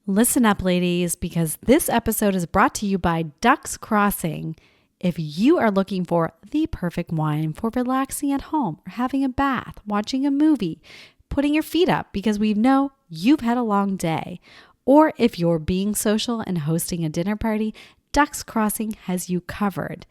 Listen up, ladies, because this episode is brought to you by Ducks Crossing. If you are looking for the perfect wine for relaxing at home or having a bath, watching a movie, putting your feet up because we know you've had a long day, or if you're being social and hosting a dinner party, Ducks Crossing has you covered.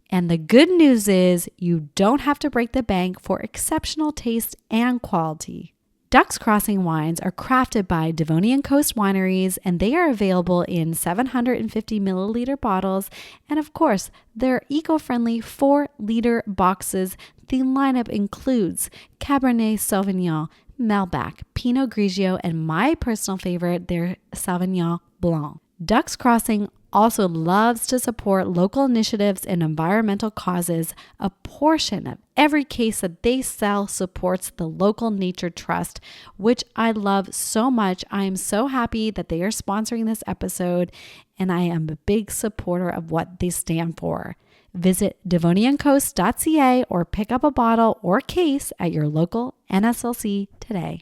And the good news is you don't have to break the bank for exceptional taste and quality. Ducks Crossing wines are crafted by Devonian Coast Wineries, and they are available in 750 milliliter bottles. And of course, they're eco-friendly 4-liter boxes. The lineup includes Cabernet Sauvignon, Malbec, Pinot Grigio, and my personal favorite, their Sauvignon Blanc. Ducks Crossing also loves to support local initiatives and environmental causes. A portion of every case that they sell supports the local nature trust, which I love so much. I am so happy that they are sponsoring this episode, and I am a big supporter of what they stand for. Visit devoniancoast.ca or pick up a bottle or case at your local NSLC today.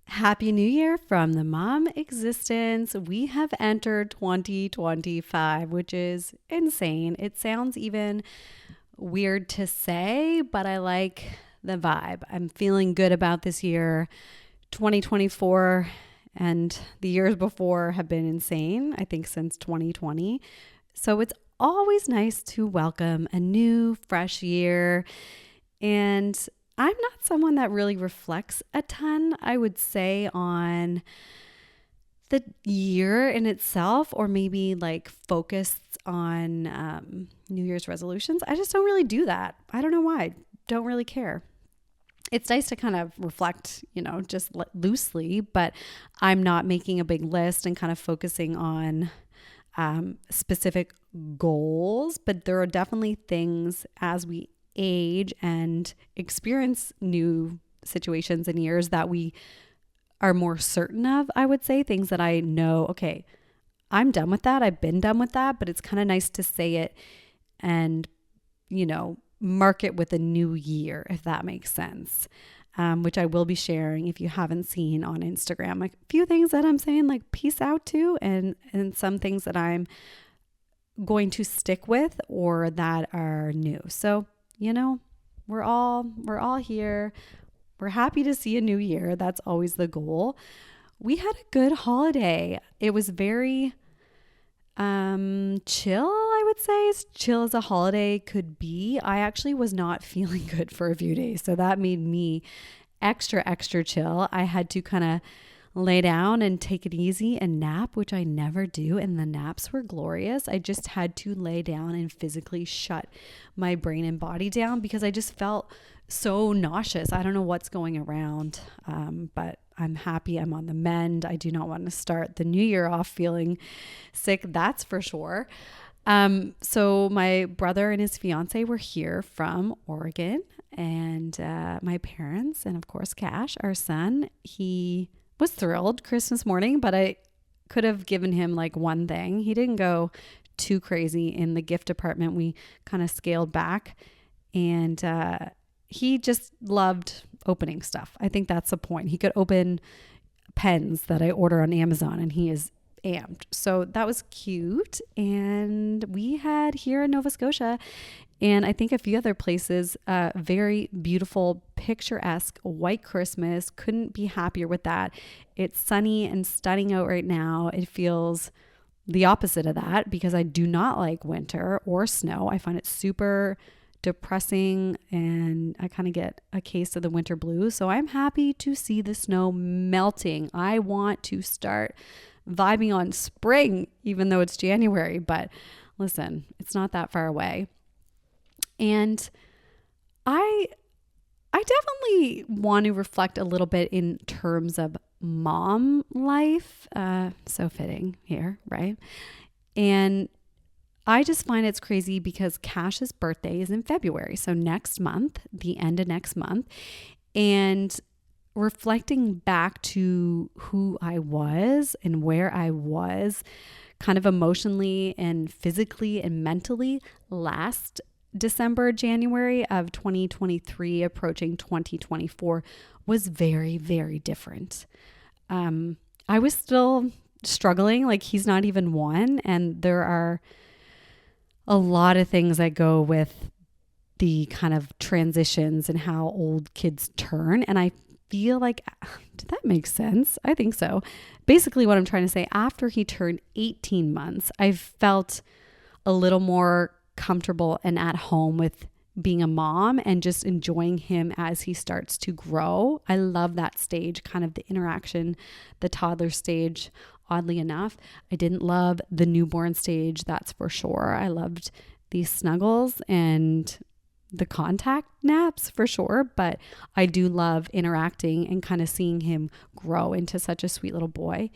Happy New Year from the Mom Existence. We have entered 2025, which is insane. It sounds even weird to say, but I like the vibe. I'm feeling good about this year. 2024 and the years before have been insane, I think since 2020. So it's always nice to welcome a new, fresh year. And I'm not someone that really reflects a ton, I would say, on the year in itself, or maybe like focused on New Year's resolutions. I just don't really do that. I don't know why. Don't really care. It's nice to kind of reflect, just loosely, but I'm not making a big list and kind of focusing on specific goals. But there are definitely things as we age and experience new situations and years that we are more certain of, I would say, things that I know, okay, I'm done with that. I've been done with that, but it's kind of nice to say it and, mark it with a new year, if that makes sense, which I will be sharing if you haven't seen on Instagram, like a few things that I'm saying, like peace out to, and some things that I'm going to stick with or that are new. So we're all here. We're happy to see a new year. That's always the goal. We had a good holiday. It was very chill, I would say, as chill as a holiday could be. I actually was not feeling good for a few days, so that made me extra chill. I had to kind of lay down and take it easy and nap, which I never do. And the naps were glorious. I just had to lay down and physically shut my brain and body down because I just felt so nauseous. I don't know what's going around, but I'm happy I'm on the mend. I do not want to start the new year off feeling sick. That's for sure. So my brother and his fiance were here from Oregon, and my parents, and of course, Cash, our son, he was thrilled Christmas morning, but I could have given him like one thing. He didn't go too crazy in the gift department. We kind of scaled back, and he just loved opening stuff. I think that's the point. He could open pens that I order on Amazon, and he is amped. So that was cute. And we had here in Nova Scotia, and I think a few other places, very beautiful, picturesque white Christmas. Couldn't be happier with that. It's sunny and stunning out right now. It feels the opposite of that because I do not like winter or snow. I find it super depressing, and I kind of get a case of the winter blues. So I'm happy to see the snow melting. I want to start vibing on spring, even though it's January. But listen, it's not that far away. And I definitely want to reflect a little bit in terms of mom life. So fitting here, right? And I just find it's crazy because Cash's birthday is in February. So next month, the end of next month. And reflecting back to who I was and where I was kind of emotionally and physically and mentally last December, January of 2023, approaching 2024 was very, very different. I was still struggling. Like he's not even one. And there are a lot of things that go with the kind of transitions and how old kids turn. And I feel like, did that make sense? I think so. Basically what I'm trying to say, after he turned 18 months, I felt a little more comfortable and at home with being a mom and just enjoying him as he starts to grow. I love that stage, kind of the interaction, the toddler stage. Oddly enough, I didn't love the newborn stage, that's for sure. I loved these snuggles and the contact naps for sure, but I do love interacting and kind of seeing him grow into such a sweet little boy.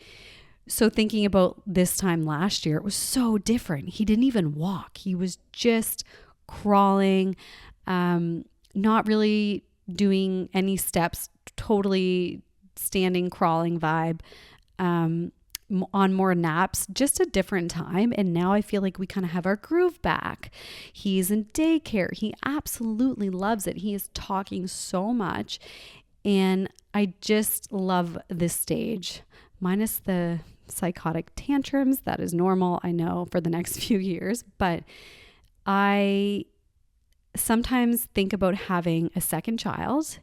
So thinking about this time last year, it was so different. He didn't even walk. He was just crawling, not really doing any steps, totally standing, crawling vibe, on more naps, just a different time. And now I feel like we kind of have our groove back. He's in daycare. He absolutely loves it. He is talking so much. And I just love this stage, minus the psychotic tantrums. That is normal, I know, for the next few years. But I sometimes think about having a second child,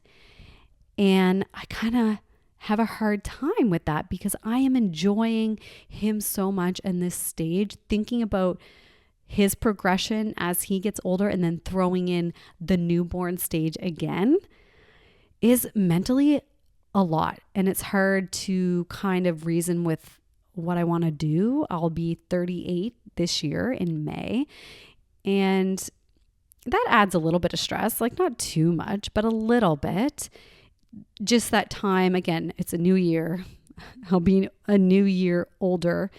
and I kind of have a hard time with that because I am enjoying him so much in this stage, thinking about his progression as he gets older and then throwing in the newborn stage again is mentally a lot. And it's hard to kind of reason with what I want to do. I'll be 38 this year in May. And that adds a little bit of stress, like not too much, but a little bit. Just that time, again, it's a new year. I'll be a new year older.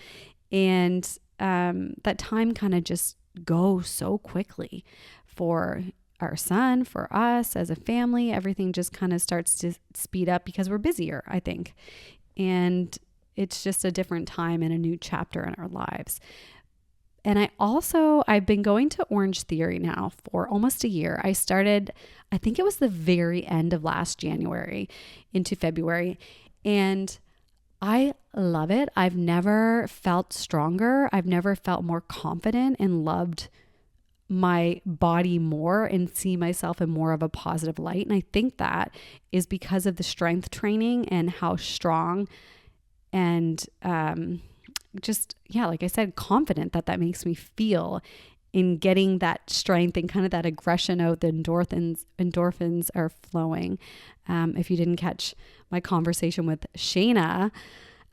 And that time kind of just goes so quickly for our son, for us as a family. Everything just kind of starts to speed up because we're busier, I think. And it's just a different time and a new chapter in our lives. And I've been going to Orange Theory now for almost a year. I started, I think it was the very end of last January into February. And I love it. I've never felt stronger. I've never felt more confident and loved my body more and see myself in more of a positive light. And I think that is because of the strength training and how strong and, like I said, confident that makes me feel in getting that strength and kind of that aggression out. The endorphins are flowing. If you didn't catch my conversation with Shayna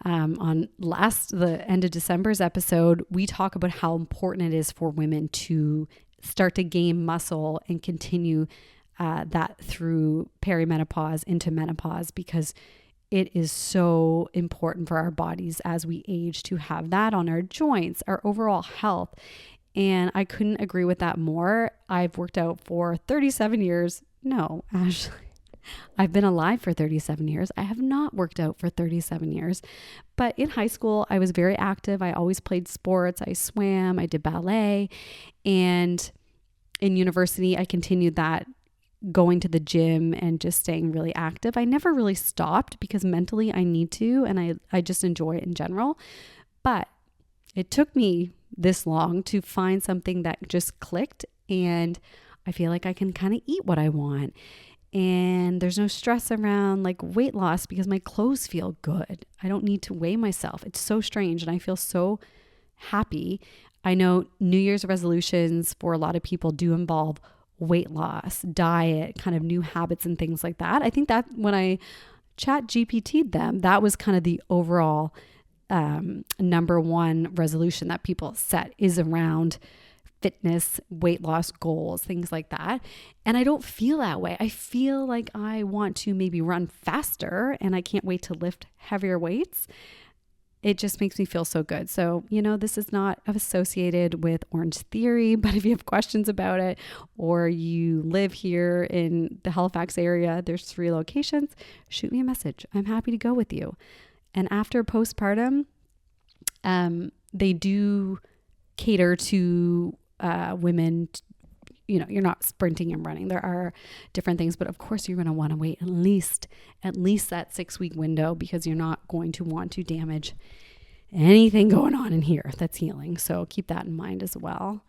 on the end of December's episode, we talk about how important it is for women to start to gain muscle and continue that through perimenopause into menopause, because it is so important for our bodies as we age to have that on our joints, our overall health. And I couldn't agree with that more. I've worked out for 37 years. No, Ashley, I've been alive for 37 years. I have not worked out for 37 years. But in high school, I was very active. I always played sports. I swam, I did ballet. And in university, I continued that, going to the gym and just staying really active. I never really stopped because mentally I need to, and I just enjoy it in general. But it took me this long to find something that just clicked, and I feel like I can kind of eat what I want. And there's no stress around like weight loss because my clothes feel good. I don't need to weigh myself. It's so strange, and I feel so happy. I know New Year's resolutions for a lot of people do involve weight loss, diet, kind of new habits and things like that. I think that when I chat GPT'd them, that was kind of the overall number one resolution that people set is around fitness, weight loss goals, things like that. And I don't feel that way. I feel like I want to maybe run faster and I can't wait to lift heavier weights. It just makes me feel so good. So, this is not associated with Orange Theory, but if you have questions about it or you live here in the Halifax area, there's 3 locations, shoot me a message. I'm happy to go with you. And after postpartum, they do cater to women. You're not sprinting and running. There are different things, but of course you're going to want to wait at least that 6-week window, because you're not going to want to damage anything going on in here that's healing. So keep that in mind as well.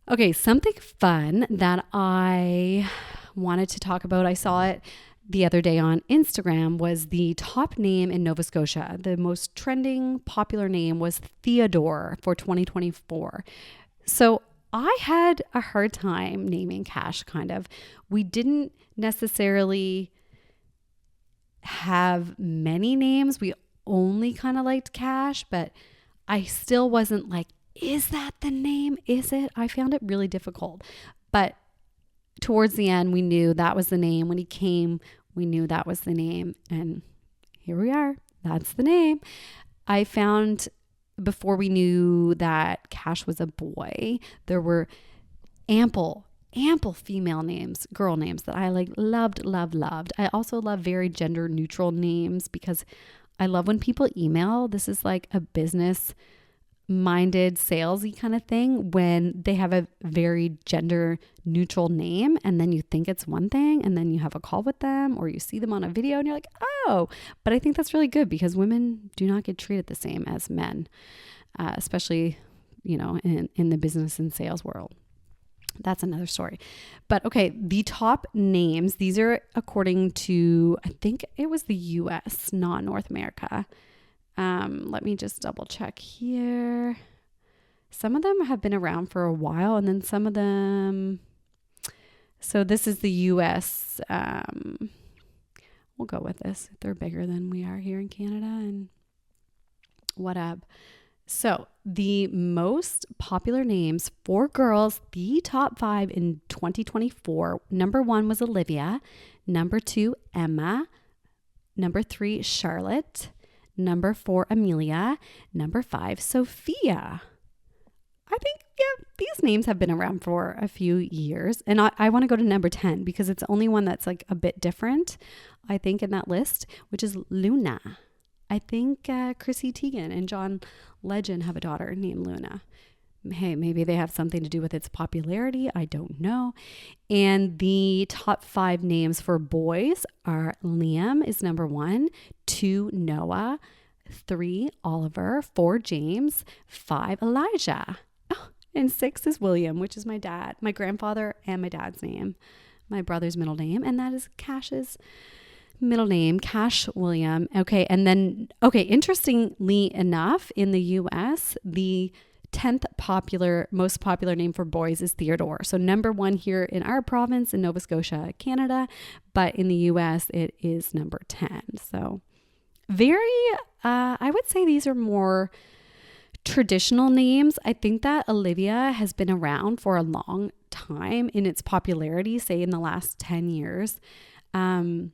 Okay, something fun that I wanted to talk about, I saw it the other day on Instagram, was the top name in Nova Scotia. The most trending popular name was Theodore for 2024. So I had a hard time naming Cash, kind of. We didn't necessarily have many names. We only kind of liked Cash, but I still wasn't like, is that the name? Is it? I found it really difficult. But towards the end, we knew that was the name. When he came, we knew that was the name. And here we are. That's the name. I found before we knew that Cash was a boy, there were ample female names, girl names that I loved. I also love very gender neutral names because I love when people email. This is like a business minded salesy kind of thing when they have a very gender neutral name and then you think it's one thing and then you have a call with them or you see them on a video and you're like, oh, but I think that's really good because women do not get treated the same as men, especially, in the business and sales world. That's another story. But okay, the top names, these are according to, I think it was the US, not North America. Let me just double check here. Some of them have been around for a while and then some of them, so this is the US. We'll go with this. They're bigger than we are here in Canada and what up. So the most popular names for girls, the top 5 in 2024, number 1 was Olivia, number 2, Emma, number 3, Charlotte, number 4, Amelia, number 5, Sophia. I think, these names have been around for a few years. And I want to go to number 10 because it's the only one that's like a bit different, I think, in that list, which is Luna. I think Chrissy Teigen and John Legend have a daughter named Luna. Hey, maybe they have something to do with its popularity. I don't know. And the top 5 names for boys are Liam is number 1, 2, Noah, 3, Oliver, 4, James, 5, Elijah. Oh, and 6 is William, which is my grandfather and my dad's name, my brother's middle name. And that is Cash's middle name, Cash William. Okay. And then, interestingly enough, in the US, the 10th most popular name for boys is Theodore. So number 1 here in our province in Nova Scotia, Canada, but in the US it is number 10. So very, I would say these are more traditional names. I think that Olivia has been around for a long time in its popularity, say in the last 10 years. Same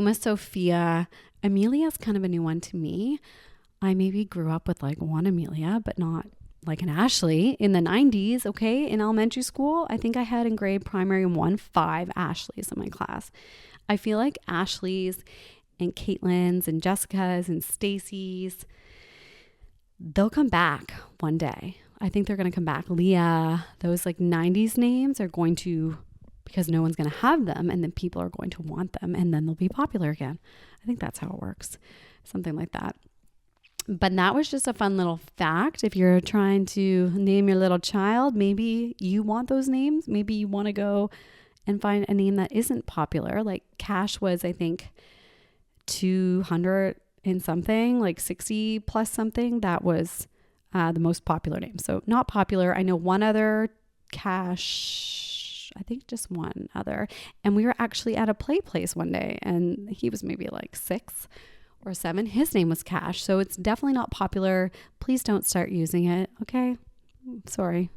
with Sophia. Amelia is kind of a new one to me. I maybe grew up with like one Amelia, but not like an Ashley in the 90s. Okay. In elementary school, I think I had in grade primary 1, 5 Ashleys in my class. I feel like Ashleys and Caitlin's and Jessica's and Stacy's, they'll come back one day. I think they're going to come back. Leah, those like 90s names are going to, because no one's going to have them and then people are going to want them and then they'll be popular again. I think that's how it works. Something like that. But that was just a fun little fact. If you're trying to name your little child, maybe you want those names. Maybe you want to go and find a name that isn't popular. Like Cash was, I think, 200 and something, like 60 plus something. That was the most popular name. So not popular. I know one other Cash, I think just one other. And we were actually at a play place one day and he was maybe like 6 or 7. His name was Cash. So it's definitely not popular. Please don't start using it. Okay. Sorry.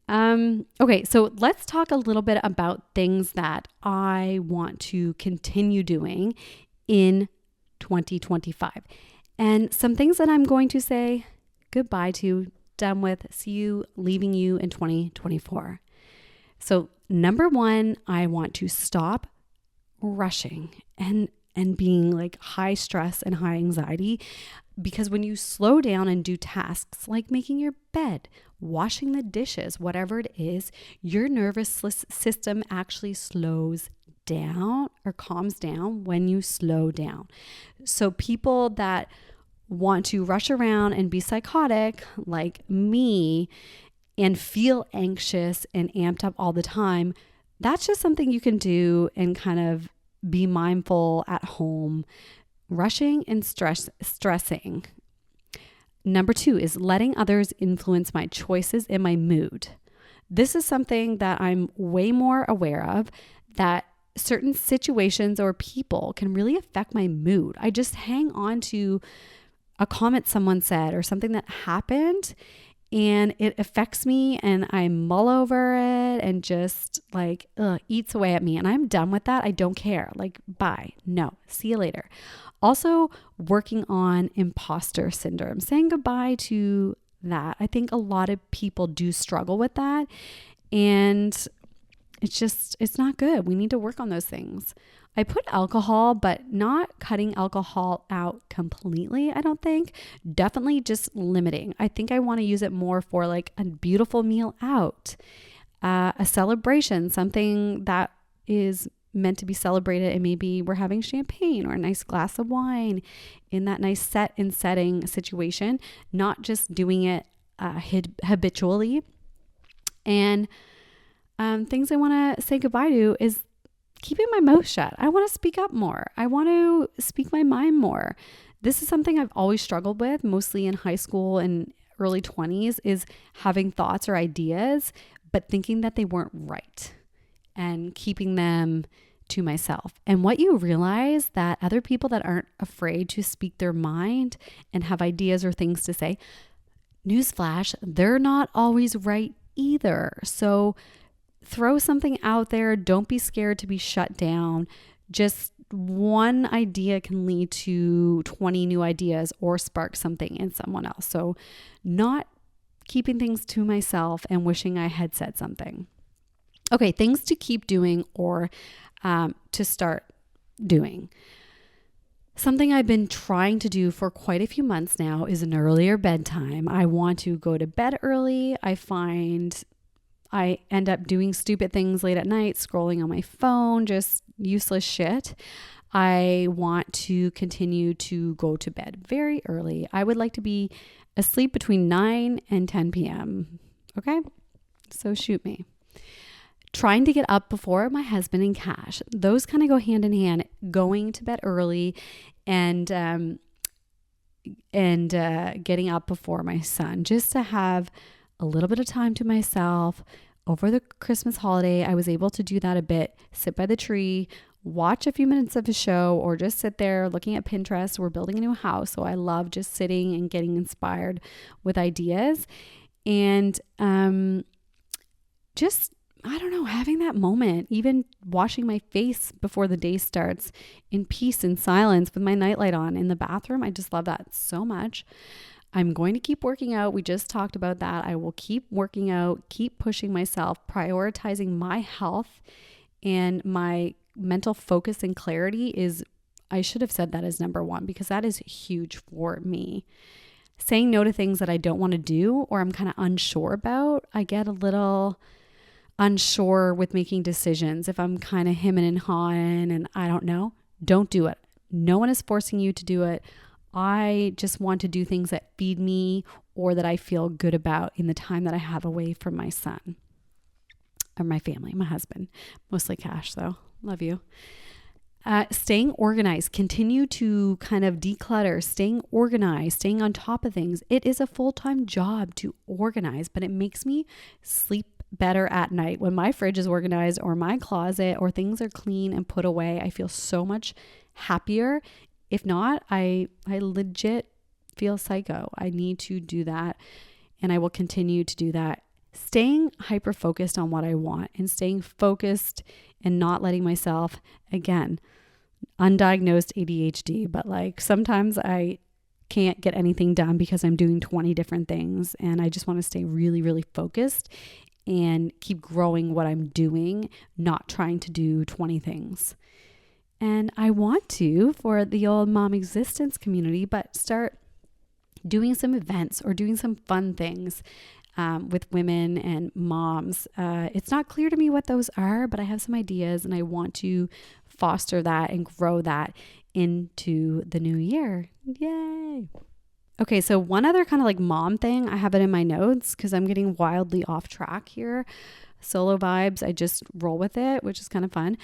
Okay. So let's talk a little bit about things that I want to continue doing in 2025 and some things that I'm going to say goodbye to, done with, see you, leaving you in 2024. So number 1, I want to stop rushing and being like high stress and high anxiety, because when you slow down and do tasks like making your bed, washing the dishes, whatever it is, your nervous system actually slows down or calms down when you slow down. So people that want to rush around and be psychotic like me and feel anxious and amped up all the time, that's just something you can do and kind of be mindful at home. Rushing and stressing. Number 2 is letting others influence my choices and my mood. This is something that I'm way more aware of, that certain situations or people can really affect my mood. I just hang on to a comment someone said or something that happened, and it affects me, and I mull over it and just like eats away at me, and I'm done with that. I don't care. Like, bye. No, see you later. Also, working on imposter syndrome, saying goodbye to that. I think a lot of people do struggle with that, and it's not good. We need to work on those things. I put alcohol, but not cutting alcohol out completely, I don't think. Definitely just limiting. I think I want to use it more for like a beautiful meal out, a celebration, something that is meant to be celebrated, and maybe we're having champagne or a nice glass of wine in that nice set and setting situation, not just doing it habitually. And things I want to say goodbye to is keeping my mouth shut. I want to speak up more. I want to speak my mind more. This is something I've always struggled with, mostly in high school and early 20s, is having thoughts or ideas, but thinking that they weren't right and keeping them to myself. And what you realize, that other people that aren't afraid to speak their mind and have ideas or things to say, newsflash, they're not always right either. So throw something out there. Don't be scared to be shut down. Just one idea can lead to 20 new ideas or spark something in someone else. So not keeping things to myself and wishing I had said something. Okay, things to keep doing or to start doing. Something I've been trying to do for quite a few months now is an earlier bedtime. I want to go to bed early. I find I end up doing stupid things late at night, scrolling on my phone, just useless shit. I want to continue to go to bed very early. I would like to be asleep between 9 and 10 p.m. Okay? So shoot me. Trying to get up before my husband and Cash. Those kind of go hand in hand, going to bed early and getting up before my son, just to have a little bit of time to myself. Over the Christmas holiday, I was able to do that a bit, sit by the tree, watch a few minutes of a show, or just sit there looking at Pinterest. We're building a new house, so I love just sitting and getting inspired with ideas. And just, I don't know, having that moment, even washing my face before the day starts in peace and silence with my nightlight on in the bathroom. I just love that so much. I'm going to keep working out. We just talked about that. I will keep working out, keep pushing myself, prioritizing my health and my mental focus and clarity is, I should have said that as number 1, because that is huge for me. Saying no to things that I don't want to do or I'm kind of unsure about. I get a little unsure with making decisions. If I'm kind of hemming and hawing and I don't know, don't do it. No one is forcing you to do it. I just want to do things that feed me or that I feel good about in the time that I have away from my son or my family, my husband, mostly Cash though. Love you. Staying organized, continue to kind of declutter, staying organized, staying on top of things. It is a full-time job to organize, but it makes me sleep better at night. When my fridge is organized or my closet or things are clean and put away, I feel so much happier. If not, I legit feel psycho. I need to do that, and I will continue to do that. Staying hyper-focused on what I want and staying focused and not letting myself, again, undiagnosed ADHD, but like sometimes I can't get anything done because I'm doing 20 different things, and I just want to stay really, really focused and keep growing what I'm doing, not trying to do 20 things. And I want to, for the old mom existence community, but start doing some events or doing some fun things with women and moms. It's not clear to me what those are, but I have some ideas and I want to foster that and grow that into the new year. Yay! Okay, so one other kind of like mom thing, I have it in my notes because I'm getting wildly off track here. Solo vibes, I just roll with it, which is kind of fun.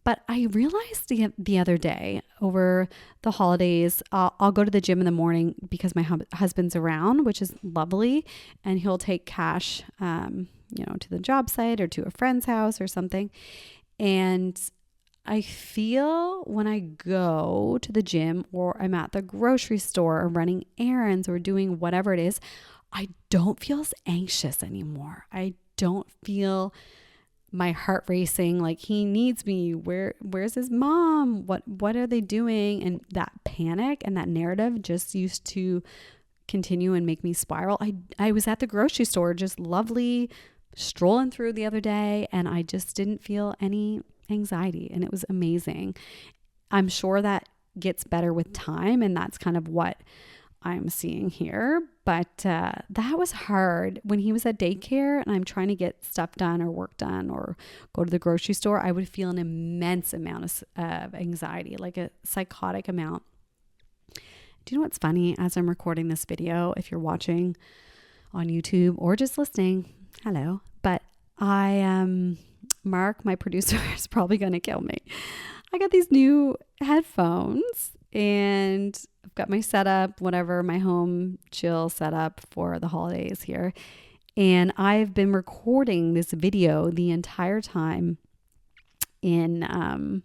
But I realized the other day over the holidays, I'll go to the gym in the morning because my husband's around, which is lovely. And he'll take Cash, to the job site or to a friend's house or something. And I feel when I go to the gym or I'm at the grocery store or running errands or doing whatever it is, I don't feel as anxious anymore. I don't feel my heart racing like he needs me. Where's his mom? What are they doing? And that panic and that narrative just used to continue and make me spiral. I was at the grocery store just lovely strolling through the other day and I just didn't feel any anxiety and it was amazing. I'm sure that gets better with time and that's kind of what I'm seeing here. But that was hard when he was at daycare and I'm trying to get stuff done or work done or go to the grocery store. I would feel an immense amount of anxiety, like a psychotic amount. Do you know what's funny? As I'm recording this video, if you're watching on YouTube or just listening, hello. But Mark, my producer, is probably going to kill me. I got these new headphones and I've got my setup, whatever, my home chill setup for the holidays here. And I've been recording this video the entire time in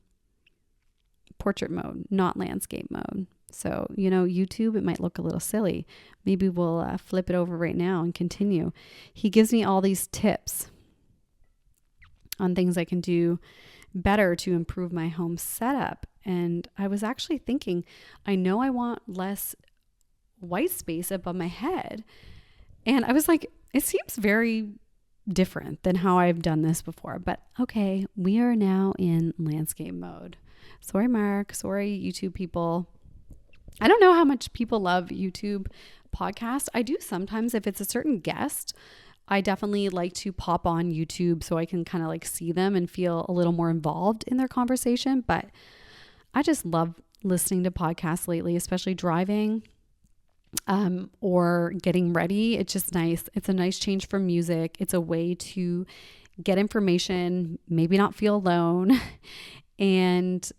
portrait mode, not landscape mode. So, YouTube, it might look a little silly. Maybe we'll flip it over right now and continue. He gives me all these tips on things I can do better to improve my home setup. And I was actually thinking, I know I want less white space above my head. And I was like, it seems very different than how I've done this before. But okay, we are now in landscape mode. Sorry, Mark. Sorry, YouTube people. I don't know how much people love YouTube podcasts. I do sometimes if it's a certain guest. I definitely like to pop on YouTube so I can kind of like see them and feel a little more involved in their conversation. But I just love listening to podcasts lately, especially driving or getting ready. It's just nice. It's a nice change from music. It's a way to get information, maybe not feel alone and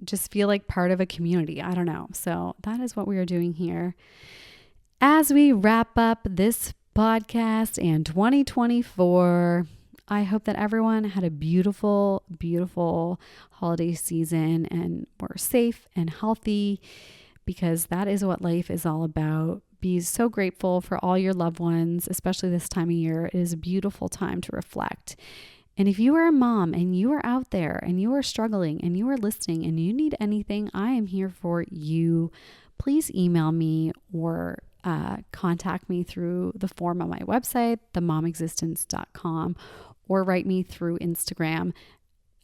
just feel like part of a community. I don't know. So that is what we are doing here. As we wrap up this podcast and 2024, I hope that everyone had a beautiful, beautiful holiday season and were safe and healthy because that is what life is all about. Be so grateful for all your loved ones, especially this time of year. It is a beautiful time to reflect. And if you are a mom and you are out there and you are struggling and you are listening and you need anything, I am here for you. Please email me or contact me through the form on my website, themomexistence.com, or write me through Instagram.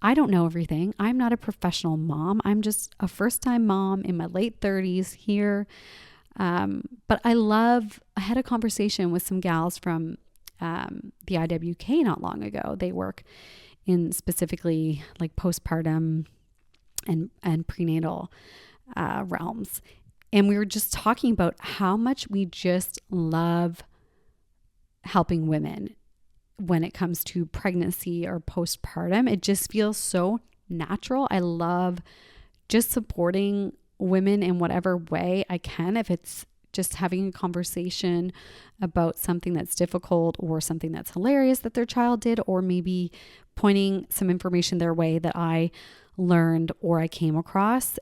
I don't know everything. I'm not a professional mom. I'm just a first-time mom in my late 30s here. But I had a conversation with some gals from the IWK not long ago. They work in specifically like postpartum and prenatal realms. And we were just talking about how much we just love helping women when it comes to pregnancy or postpartum. It just feels so natural. I love just supporting women in whatever way I can. If it's just having a conversation about something that's difficult or something that's hilarious that their child did, or maybe pointing some information their way that I learned or I came across.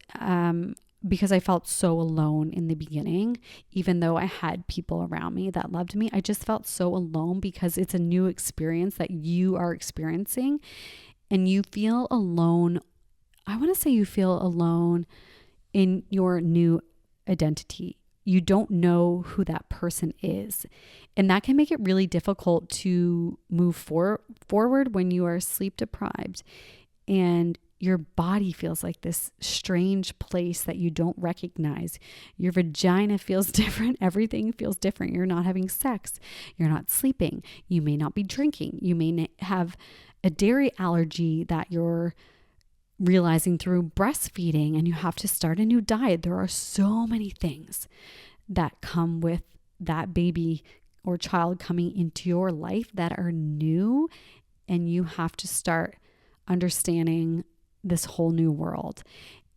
Because I felt so alone in the beginning, even though I had people around me that loved me, I just felt so alone because it's a new experience that you are experiencing and you feel alone. I want to say you feel alone in your new identity. You don't know who that person is. And that can make it really difficult to move forward when you are sleep deprived and your body feels like this strange place that you don't recognize. Your vagina feels different. Everything feels different. You're not having sex. You're not sleeping. You may not be drinking. You may have a dairy allergy that you're realizing through breastfeeding and you have to start a new diet. There are so many things that come with that baby or child coming into your life that are new, and you have to start understanding this whole new world.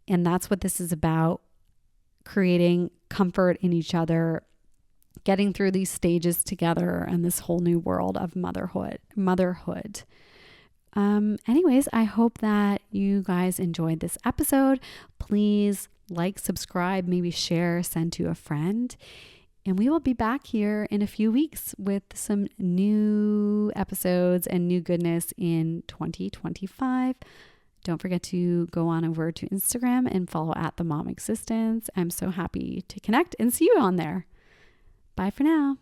And that's what this is about, creating comfort in each other, getting through these stages together and this whole new world of motherhood. Anyways, I hope that you guys enjoyed this episode. Please like, subscribe, maybe share, send to a friend. And we will be back here in a few weeks with some new episodes and new goodness in 2025. Don't forget to go on over to Instagram and follow @TheMomExistence. I'm so happy to connect and see you on there. Bye for now.